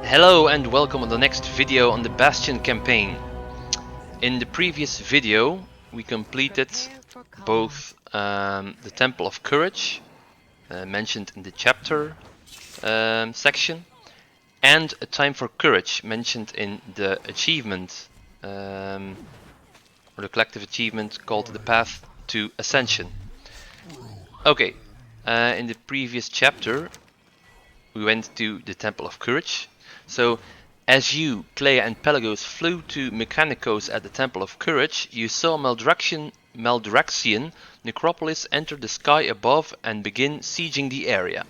Hello and welcome on the next video on the Bastion campaign. In the previous video we completed both the Temple of Courage, mentioned in the chapter section, and a Time for Courage, mentioned in the achievement, or the collective achievement called the Path to Ascension. Okay, in the previous chapter we went to the Temple of Courage. So, as you, Clea and Pelagos flew to Mechanicos at the Temple of Courage, you saw Maldraxian necropolis enter the sky above and begin sieging the area.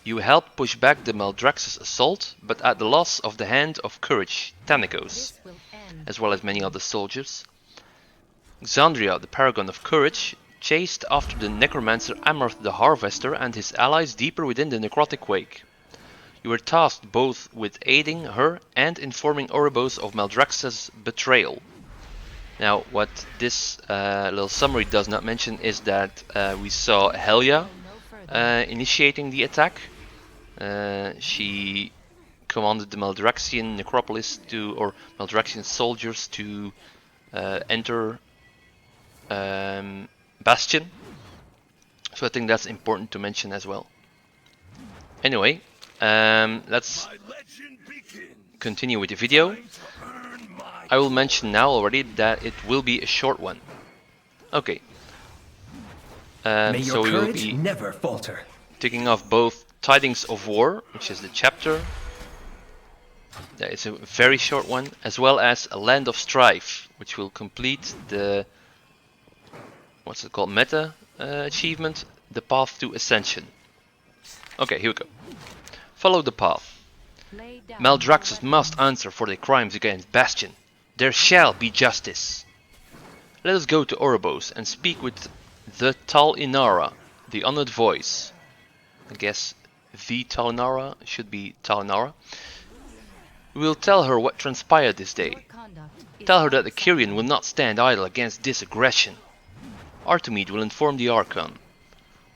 You helped push back the Maldrax's assault, but at the loss of the hand of Courage, Thanicos, as well as many other soldiers. Xandria, the paragon of Courage, chased after the necromancer Amarth the Harvester and his allies deeper within the necrotic wake. You were tasked both with aiding her and informing Oribos of Maldrax's betrayal. Now, what this little summary does not mention is that we saw Helia initiating the attack. She commanded the Maldraxian necropolis or Maldraxian soldiers to enter Bastion. So I think that's important to mention as well. Anyway, let's continue with the video. I will mention now already that it will be a short one. Okay. So we will be never falter. taking off both Tidings of War, which is the chapter. That is a very short one, as well as a Land of Strife, which will complete the what's it called, meta achievement, the Path to Ascension. Okay, here we go. Follow the path. Maldraxxus must answer for their crimes against Bastion. There shall be justice. Let us go to Oribos and speak with the Tal Inara, the honored voice. I guess the Tal Inara should be Tal Inara. We will tell her what transpired this day. Tell her that the Kyrian will not stand idle against this aggression. Artemide will inform the Archon.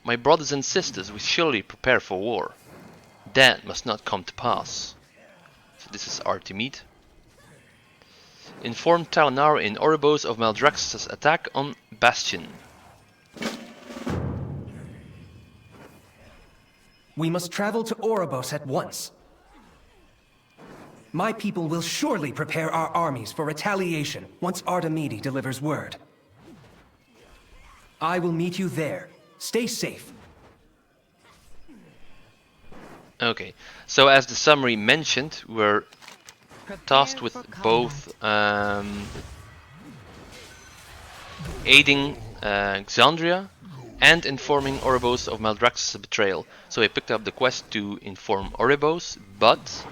My brothers and sisters will surely prepare for war. That must not come to pass. So this is Artemide. Inform Talanara in Oribos of Maldraxxus' attack on Bastion. We must travel to Oribos at once. My people will surely prepare our armies for retaliation once Artemide delivers word. I will meet you there. Stay safe. Okay, so as the summary mentioned, we're tasked with both aiding Xandria and informing Oribos of Maldraxxus' betrayal. So I picked up the quest to inform Oribos, but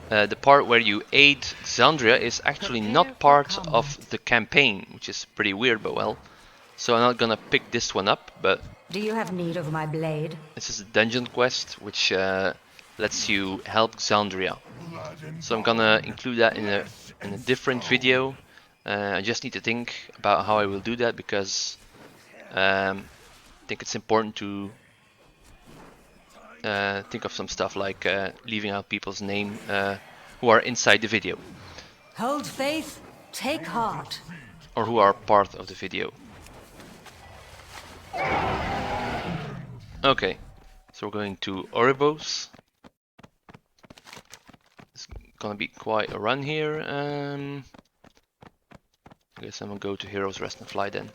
the part where you aid Xandria is actually not part of the campaign, which is pretty weird, but well. So I'm not gonna pick this one up, but do you have need of my blade? this is a dungeon quest which lets you help Xandria. So I'm gonna include that in a different video. I just need to think about how I will do that, because I think it's important to think of some stuff like leaving out people's name who are inside the video. Hold faith, take heart. Or who are part of the video. Okay, so we're going to Oribos. It's gonna be quite a run here. I guess I'm gonna go to Heroes Rest and Fly then.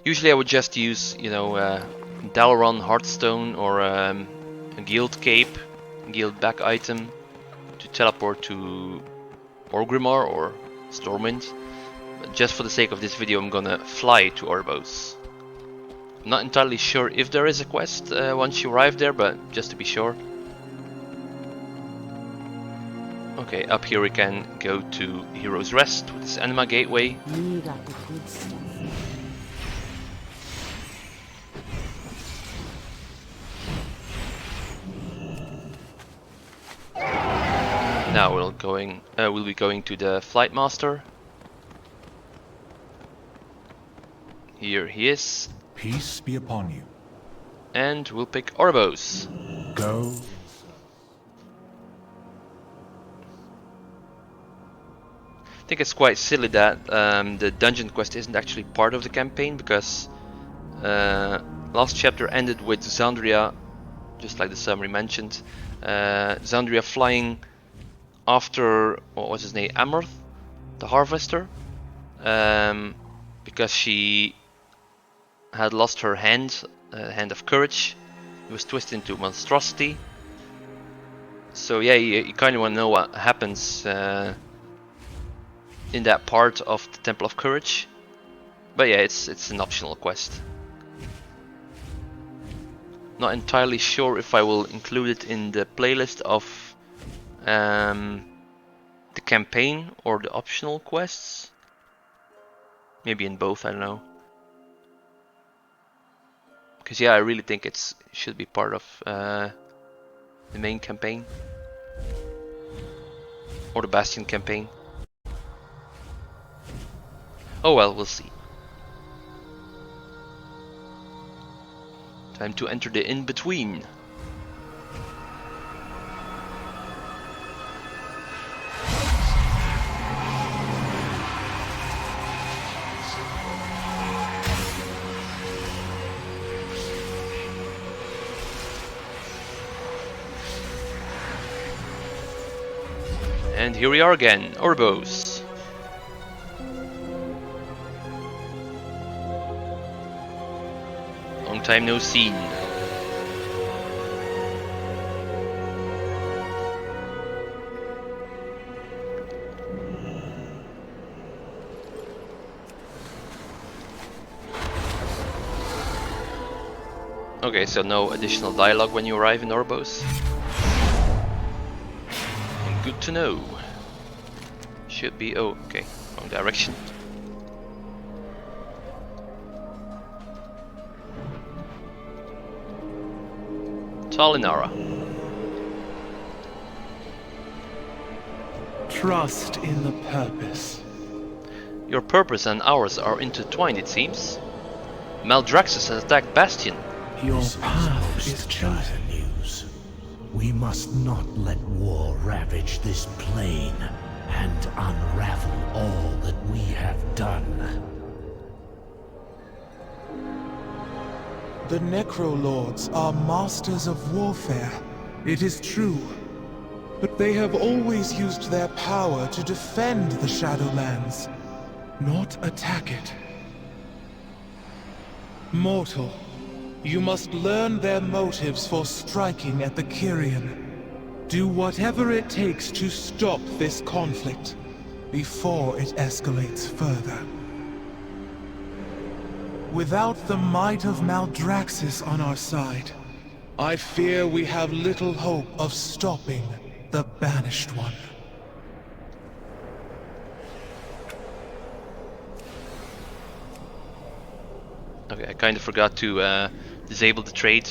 Usually I would just use, you know, Dalaran Hearthstone or a guild cape, guild back item to teleport to Orgrimmar or Stormwind. But just for the sake of this video, I'm gonna fly to Oribos. I'm not entirely sure if there is a quest once you arrive there, but just to be sure. Okay, up here we can go to Heroes Rest with this Anima Gateway. Now we'll be going to the Flight Master. Here he is. Peace be upon you. And we'll pick Oribos. Go think it's quite silly that the dungeon quest isn't actually part of the campaign, because last chapter ended with Xandria, just like the summary mentioned, Xandria flying after, what was his name, Amorth, the Harvester, because she had lost her hand, hand of courage. It was twisted into a monstrosity. So yeah, you kind of want to know what happens in that part of the Temple of Courage. But yeah, it's an optional quest. Not entirely sure if I will include it in the playlist of the campaign or the optional quests. Maybe in both, I don't know. Because yeah, I really think it should be part of the main campaign. Or the Bastion campaign. Oh well, we'll see. Time to enter the in-between. And here we are again, Orbos. Long time no seen. Okay, so no additional dialogue when you arrive in Orbos. Good to know. Should be... oh, okay, wrong direction. Talinara. Trust in the purpose. Your purpose and ours are intertwined, it seems. Maldraxxus has attacked Bastion. Your path is chosen. News. We must not let war ravage this plane and unravel all that we have done. The Necrolords are masters of warfare. It is true. But they have always used their power to defend the Shadowlands, not attack it. Mortal, you must learn their motives for striking at the Kyrian. Do whatever it takes to stop this conflict before it escalates further. Without the might of Maldraxxus on our side, I fear we have little hope of stopping the Banished One. Okay, I kind of forgot to disable the trade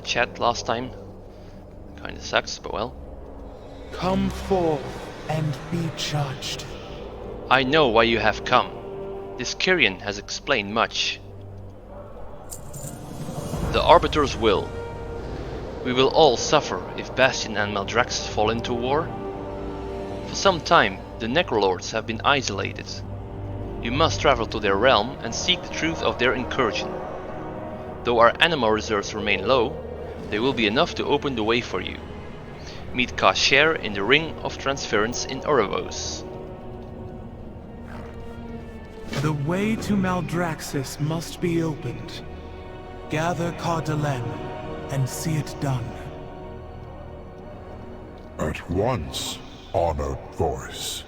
chat last time. Kinda sucks, but well. Come forth and be judged. I know why you have come. This Kyrian has explained much. The Arbiter's will. We will all suffer if Bastion and Maldraxxus fall into war. For some time, the Necrolords have been isolated. You must travel to their realm and seek the truth of their incursion. Though our animal reserves remain low, they will be enough to open the way for you. Meet Kasher in the Ring of Transference in Oravos. The way to Maldraxxus must be opened. Gather Cardelen and see it done. At once, honored voice.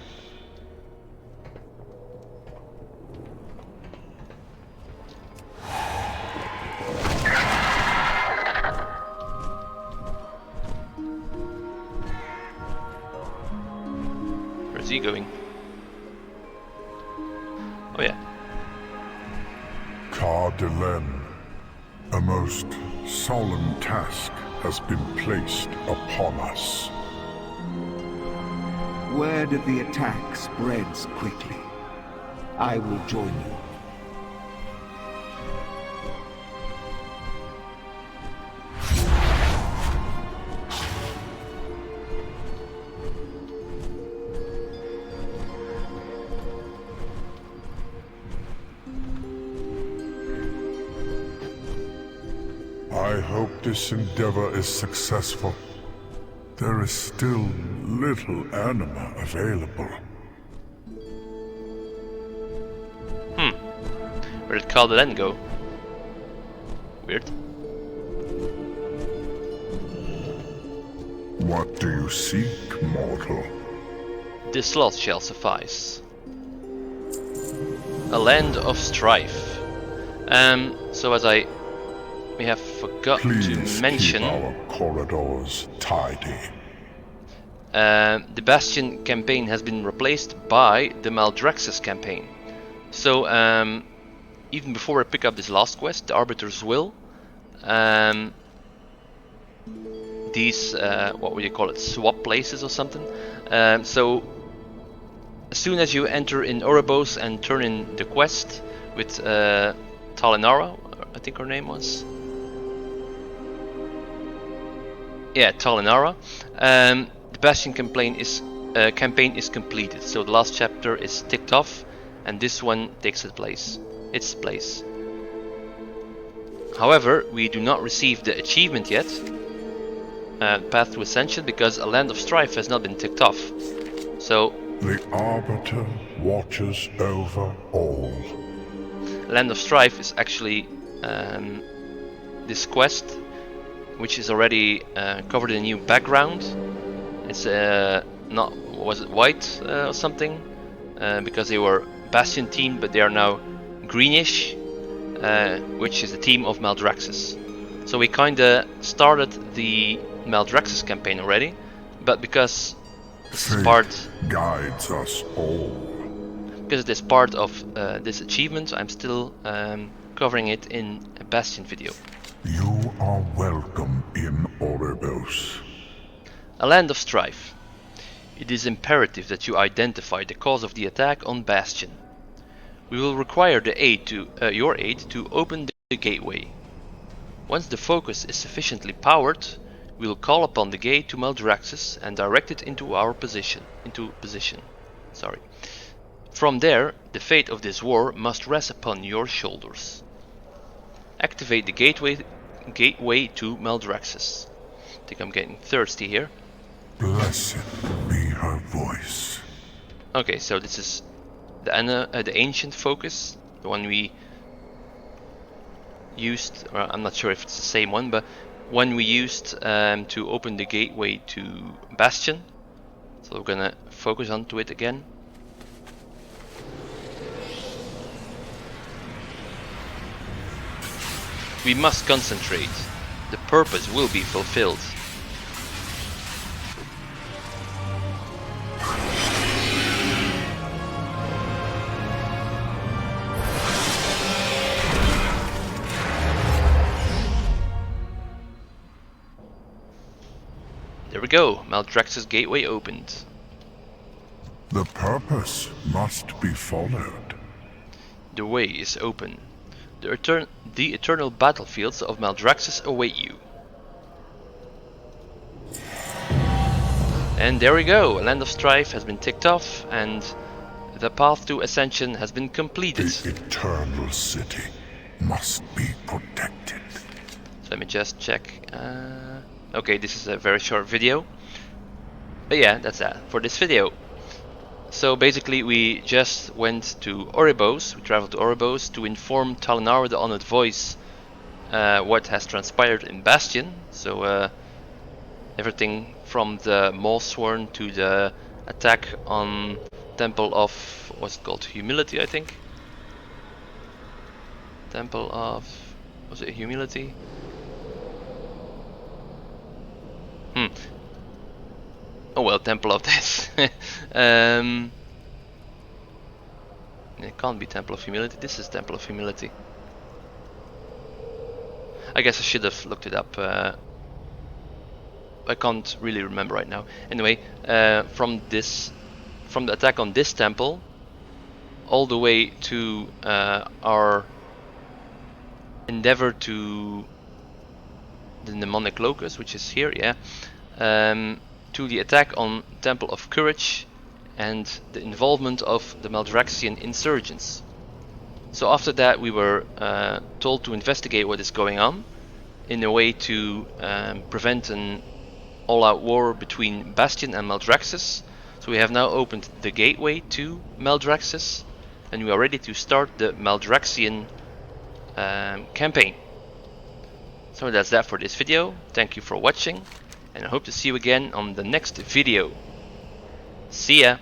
Where's he going? Oh yeah. Cardelen. A most solemn task has been placed upon us. Word of the attack spreads quickly. I will join you. I hope this endeavor is successful. There is still little anima available. Where did Calderon go? Weird. What do you seek, mortal? This lot shall suffice. A land of strife. So as we have forgot Please to mention, keep our corridors tidy. the Bastion campaign has been replaced by the Maldraxxus campaign. So even before I pick up this last quest, the Arbiter's Will, these what would you call it, swap places or something. So as soon as you enter in Oribos and turn in the quest with Talinara, I think her name was. Yeah, Talinara. The Bastion campaign is completed. So the last chapter is ticked off, and this one takes its place. However, we do not receive the achievement yet, Path to Ascension, because a Land of Strife has not been ticked off. So The Arbiter watches over all. Land of Strife is actually this quest, which is already covered in a new background. It's not, was it white or something? Because they were Bastion team, but they are now greenish, which is the team of Maldraxxus. So we kinda started the Maldraxxus campaign already, but because this is part, guides us all. because it is part of this achievement, I'm still covering it in a Bastion video. You are welcome in Oribos. A Land of Strife. It is imperative that you identify the cause of the attack on Bastion. We will require your aid to open the gateway. Once the focus is sufficiently powered, we will call upon the gate to Maldraxxus and direct it into position. Sorry. From there, the fate of this war must rest upon your shoulders. Activate the gateway to Maldraxxus. I think I'm getting thirsty here. Blessed be her voice. Okay, so this is the ancient focus, the one we used, or I'm not sure if it's the same one, but one we used to open the gateway to Bastion. So we're gonna focus onto it again. We must concentrate. The purpose will be fulfilled. There we go, Maldraxxus gateway opened. The purpose must be followed. The way is open. The eternal battlefields of Maldraxxus await you. And there we go, a Land of Strife has been ticked off, and the path to Ascension has been completed. The eternal city must be protected. So let me just check. Okay, this is a very short video. But yeah, that's that for this video. So basically we just went to Oribos, we traveled to Oribos to inform Talinara, the Honored Voice, what has transpired in Bastion. So everything from the Maulsworn to the attack on Temple of, what's it called, Humility, I think? Temple of, was it Humility? Oh well, Temple of Death. It can't be Temple of Humility. This is Temple of Humility. I guess I should have looked it up. I can't really remember right now. Anyway, from the attack on this temple, all the way to our endeavor to the Mnemonic Locus, which is here, yeah. To the attack on Temple of Courage and the involvement of the Maldraxxian insurgents. So after that we were told to investigate what is going on in a way to prevent an all-out war between Bastion and Maldraxxus. So we have now opened the gateway to Maldraxxus, and we are ready to start the Maldraxian campaign. So that's that for this video. Thank you for watching, and I hope to see you again on the next video. See ya!